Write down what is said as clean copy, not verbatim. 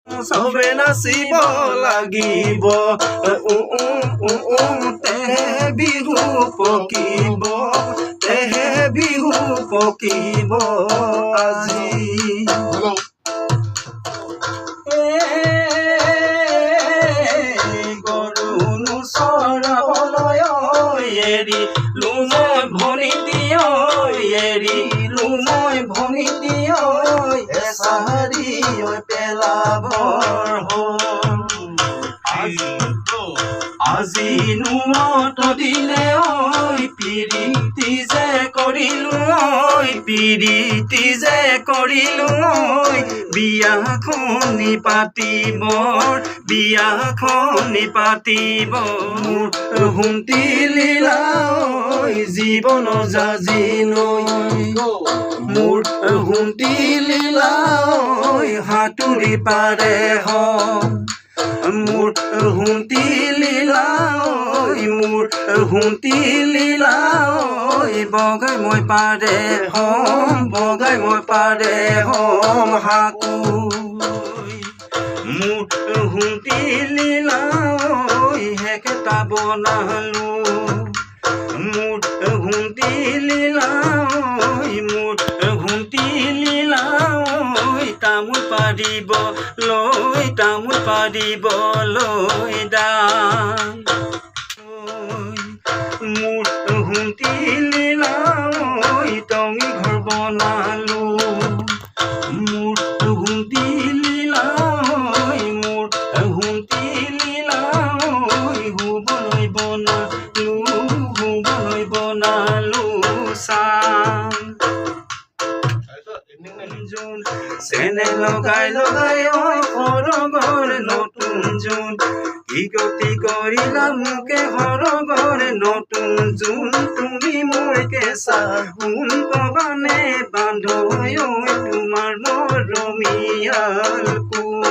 চবে নাচিব লাগিব তেহে বিহু পকিব তেহে বিহু পকিব আজি গৰুনো চৰাবলৈ এৰিলো মই ভনি দিয় এৰিলো মই ভনি দিয় এচাৰি পেলাবৰ আজি নোমত দিলে পিৰিতি যে কৰিলো পিৰিতি যে কৰিলো বিয়াখনি পাতিব হুন্তি লীলা জীৱন জাজিলৈ মোৰ হুন্তি লীলা হাতুৰি পাৰে মোৰ হুন্তি লীলা মোৰ হুন্তি লীলা বগাই মই পাৰে হম হাকু মোৰ হুন্তি লীলা হেকেটা বনালো মোৰ হুন্তি লীলা মোৰ হুন্তি লীলা তামোল পাৰিব লৈ দাম মোৰ হুন্তি লীলা টঙি ঘৰ বনালো মোৰ হুন্তি লীলা মোৰ হুন্তি লীলা শুবলৈ বনালো চাম চেনে লগাই সৰগৰ নতুন জোন কি গতি কৰিলা মোকে সৰগৰ নতুন জোন তুমি মোৰ কেঁচা সোণ কবানে বান্ধৈ তোমাৰ মৰমীয়াল কোন